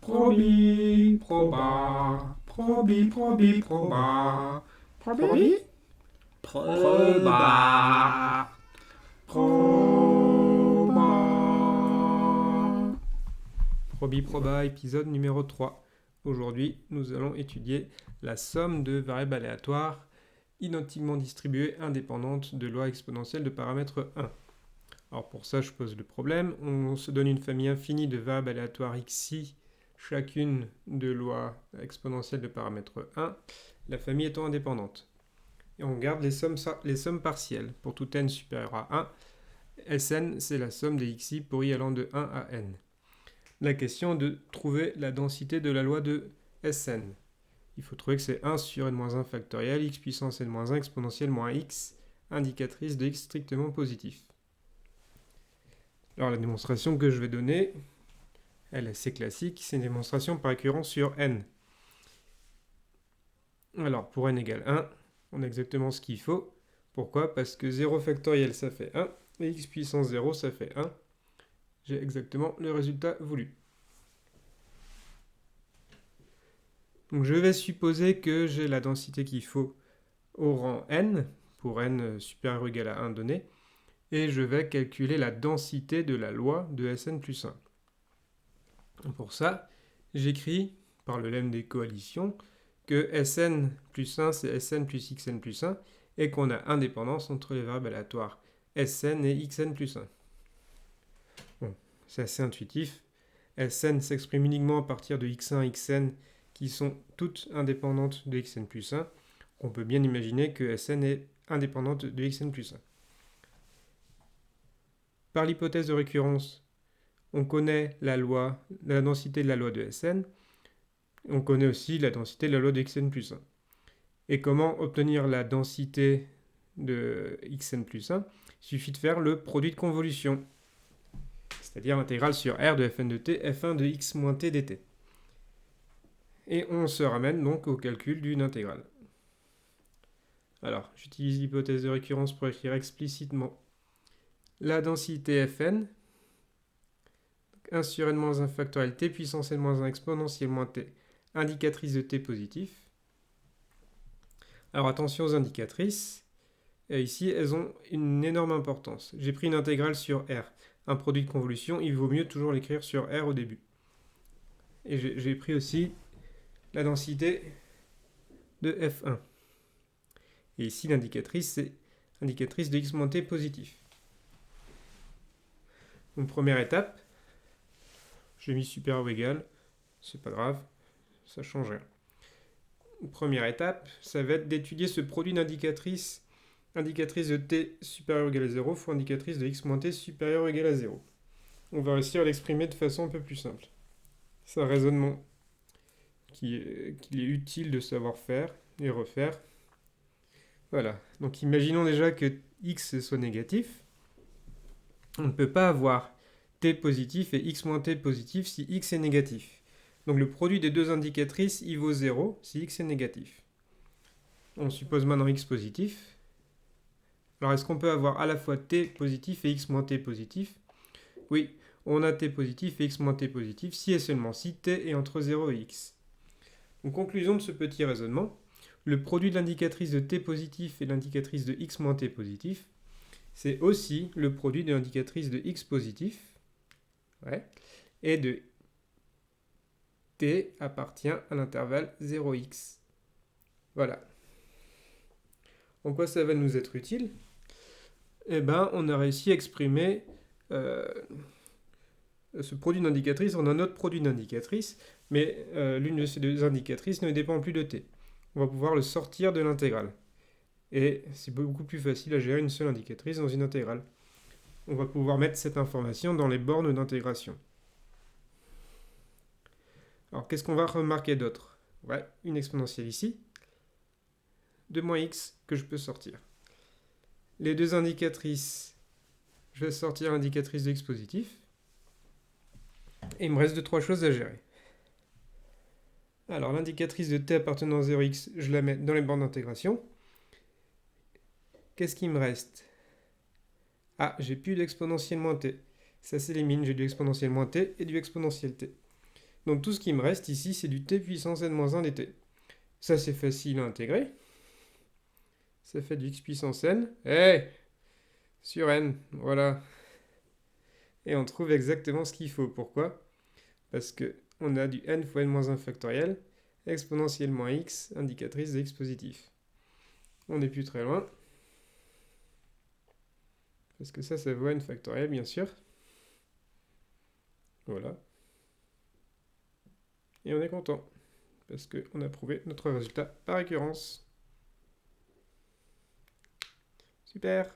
Probi, proba, probi, probi, proba, probi, proba, proba. Probi, proba, épisode numéro 3. Aujourd'hui, nous allons étudier la somme de variables aléatoires identiquement distribuées indépendantes de loi exponentielle de paramètre 1. Alors pour ça, je pose le problème. On se donne une famille infinie de variables aléatoires xi, chacune de loi exponentielle de paramètre 1, la famille étant indépendante. Et on garde les sommes partielles. Pour tout n supérieur à 1, Sn, c'est la somme des xi pour i allant de 1 à n. La question est de trouver la densité de la loi de Sn. Il faut trouver que c'est 1 sur n-1 factoriel, x puissance n-1 exponentielle moins x, indicatrice de x strictement positif. Alors la démonstration que je vais donner, elle est assez classique, c'est une démonstration par récurrence sur n. Alors pour n égale 1, on a exactement ce qu'il faut. Pourquoi ? Parce que 0 factoriel ça fait 1, et x puissance 0 ça fait 1. J'ai exactement le résultat voulu. Donc je vais supposer que j'ai la densité qu'il faut au rang n, pour n supérieur ou égal à 1 donné, et je vais calculer la densité de la loi de Sn plus 1. Pour ça, j'écris par le lemme des coalitions que Sn plus 1 c'est Sn plus xn plus 1 et qu'on a indépendance entre les variables aléatoires Sn et xn plus 1. Bon, c'est assez intuitif. Sn s'exprime uniquement à partir de x1 et xn qui sont toutes indépendantes de xn plus 1. On peut bien imaginer que Sn est indépendante de xn plus 1. Par l'hypothèse de récurrence, on connaît la densité de la loi de Sn. On connaît aussi la densité de la loi de xn plus 1. Et comment obtenir la densité de xn plus 1 ? Il suffit de faire le produit de convolution, c'est-à-dire l'intégrale sur R de fn de t, f1 de x moins t dt. Et on se ramène donc au calcul d'une intégrale. Alors, j'utilise l'hypothèse de récurrence pour écrire explicitement la densité fn, 1 sur n-1 factoriel t puissance n-1 exponentielle moins t, indicatrice de t positif. Alors attention aux indicatrices, et ici elles ont une énorme importance. J'ai pris une intégrale sur R, un produit de convolution, il vaut mieux toujours l'écrire sur R au début. Et j'ai pris aussi la densité de F1. Et ici l'indicatrice, c'est indicatrice de x moins t positif. Donc première étape, j'ai mis supérieur ou égal, c'est pas grave, ça change rien. Première étape, ça va être d'étudier ce produit d'indicatrice, indicatrice de t supérieur ou égal à 0 fois indicatrice de x moins t supérieur ou égal à 0. On va réussir à l'exprimer de façon un peu plus simple. C'est un raisonnement qu'il est utile de savoir faire et refaire. Voilà, donc imaginons déjà que x soit négatif. On ne peut pas avoir t positif et x moins t positif si x est négatif. Donc le produit des deux indicatrices, il vaut 0 si x est négatif. On suppose maintenant x positif. Alors est-ce qu'on peut avoir à la fois t positif et x moins t positif ? Oui, on a t positif et x moins t positif si et seulement si t est entre 0 et x. Donc conclusion de ce petit raisonnement, le produit de l'indicatrice de t positif et l'indicatrice de x moins t positif, c'est aussi le produit de l'indicatrice de x positif, et de t appartient à l'intervalle 0x. Voilà. En quoi ça va nous être utile ? Eh bien, on a réussi à exprimer ce produit d'indicatrice en un autre produit d'indicatrice, mais l'une de ces deux indicatrices ne dépend plus de t. On va pouvoir le sortir de l'intégrale. Et c'est beaucoup plus facile à gérer une seule indicatrice dans une intégrale. On va pouvoir mettre cette information dans les bornes d'intégration. Alors, qu'est-ce qu'on va remarquer d'autre ? Une exponentielle ici, de moins x que je peux sortir. Les deux indicatrices, je vais sortir l'indicatrice de x positif. Et il me reste 2-3 choses à gérer. Alors, l'indicatrice de t appartenant à 0x, je la mets dans les bornes d'intégration. Qu'est-ce qu'il me reste ? Ah, j'ai plus d'exponentielle moins t. Ça s'élimine, j'ai du exponentielle moins t et du exponentielle t. Donc tout ce qui me reste ici, c'est du t puissance n-1 dt. Ça, c'est facile à intégrer. Ça fait du x puissance n. Sur n, voilà. Et on trouve exactement ce qu'il faut. Pourquoi? Parce qu'on a du n fois n-1 factoriel, exponentielle moins x, indicatrice de x positif. On n'est plus très loin. Parce que ça vaut n factoriel, bien sûr. Voilà. Et on est content. Parce qu'on a prouvé notre résultat par récurrence. Super!